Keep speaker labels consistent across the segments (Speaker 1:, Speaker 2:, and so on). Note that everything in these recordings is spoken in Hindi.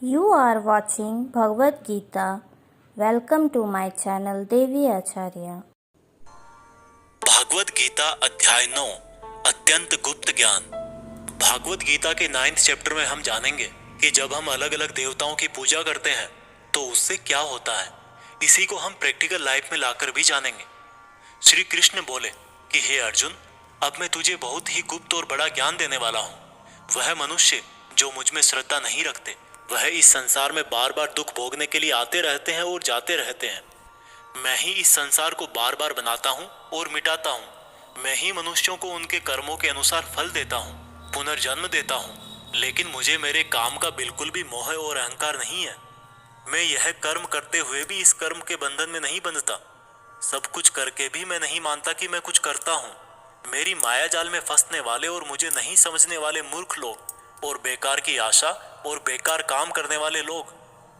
Speaker 1: You are watching Bhagavad Gita. Welcome to my channel देवी आचार्य।
Speaker 2: भागवत गीता अध्याय 9 अत्यंत गुप्त ज्ञान। भागवत गीता के 9th चैप्टर में हम जानेंगे कि जब हम अलग अलग देवताओं की पूजा करते हैं तो उससे क्या होता है। इसी को हम प्रैक्टिकल लाइफ में लाकर भी जानेंगे। श्री कृष्ण बोले कि हे अर्जुन, अब मैं तुझे बहुत ही गुप्त और बड़ा ज्ञान देने वाला हूँ। वह मनुष्य जो मुझ में श्रद्धा नहीं रखते, वह इस संसार में बार बार दुख भोगने के लिए आते रहते हैं और जाते रहते हैं। मैं ही इस संसार को बार बार बनाता हूँ और मिटाता हूँ। मैं ही मनुष्यों को उनके कर्मों के अनुसार फल देता हूँ, पुनर्जन्म देता हूँ। लेकिन मुझे मेरे काम का बिल्कुल भी मोह और अहंकार नहीं है। मैं यह कर्म करते हुए भी इस कर्म के बंधन में नहीं बंधता। सब कुछ करके भी मैं नहीं मानता कि मैं कुछ करता हूँ। मेरी माया जाल में फंसने वाले और मुझे नहीं समझने वाले मूर्ख लोग और बेकार की आशा और बेकार काम करने वाले लोग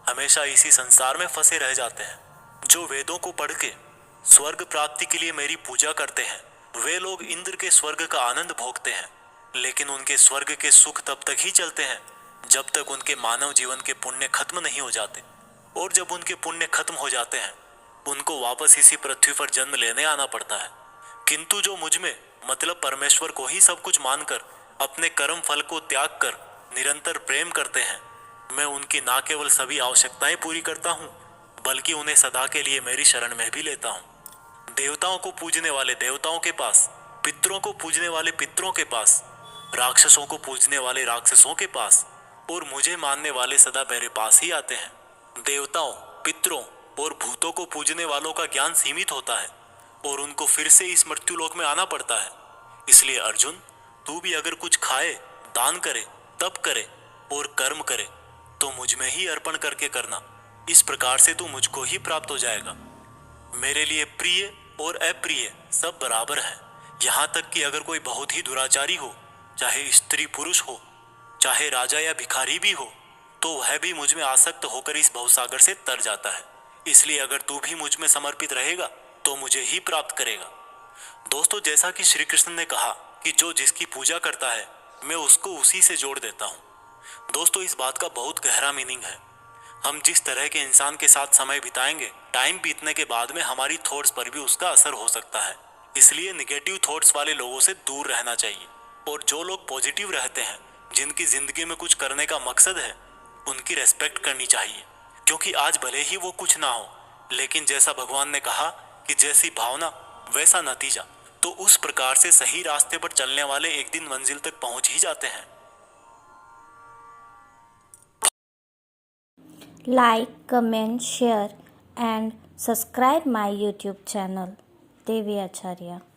Speaker 2: हमेशा इसी संसार में फंसे रह जाते हैं। जो वेदों को पढ़ के स्वर्ग प्राप्ति के लिए मेरी पूजा करते हैं, वे लोग इंद्र के स्वर्ग का आनंद भोगते हैं। लेकिन उनके स्वर्ग के सुख तब तक ही चलते हैं जब तक उनके मानव जीवन के पुण्य खत्म नहीं हो जाते। और जब उनके पुण्य खत्म हो जाते हैं, उनको वापस इसी पृथ्वी पर जन्म लेने आना पड़ता है। किंतु जो मुझ में मतलब परमेश्वर को ही सब कुछ मानकर अपने कर्म फल को त्याग कर निरंतर प्रेम करते हैं, मैं उनकी ना केवल सभी आवश्यकताएं पूरी करता हूँ, बल्कि उन्हें सदा के लिए मेरी शरण में भी लेता हूँ। देवताओं को पूजने वाले देवताओं के पास, पितरों को पूजने वाले पितरों के पास, राक्षसों को पूजने वाले राक्षसों के पास और मुझे मानने वाले सदा मेरे पास ही आते हैं। देवताओं, पितरों और भूतों को पूजने वालों का ज्ञान सीमित होता है और उनको फिर से इस मृत्युलोक में आना पड़ता है। इसलिए अर्जुन, तू भी अगर कुछ खाए, दान करे, तप करे और कर्म करे तो मुझ में ही अर्पण करके करना। इस प्रकार से तू मुझको ही प्राप्त हो जाएगा। मेरे लिए प्रिय और अप्रिय सब बराबर है। यहाँ तक कि अगर कोई बहुत ही दुराचारी हो, चाहे स्त्री पुरुष हो, चाहे राजा या भिखारी भी हो, तो वह भी मुझ में आसक्त होकर इस भवसागर से तर जाता है। इसलिए अगर तू भी मुझ में समर्पित रहेगा तो मुझे ही प्राप्त करेगा। दोस्तों, जैसा कि श्री कृष्ण ने कहा कि जो जिसकी पूजा करता है, मैं उसको उसी से जोड़ देता हूँ। दोस्तों, इस बात का बहुत गहरा मीनिंग है। हम जिस तरह के इंसान के साथ समय बिताएंगे, टाइम बीतने के बाद में हमारी थॉट्स पर भी उसका असर हो सकता है। इसलिए निगेटिव थॉट्स वाले लोगों से दूर रहना चाहिए और जो लोग पॉजिटिव रहते हैं, जिनकी जिंदगी में कुछ करने का मकसद है, उनकी रेस्पेक्ट करनी चाहिए। क्योंकि आज भले ही वो कुछ ना हो, लेकिन जैसा भगवान ने कहा कि जैसी भावना वैसा नतीजा, तो उस प्रकार से सही रास्ते पर चलने वाले एक दिन मंजिल तक पहुंच ही जाते हैं।
Speaker 1: Like, comment, share and subscribe my YouTube channel Devi Acharya.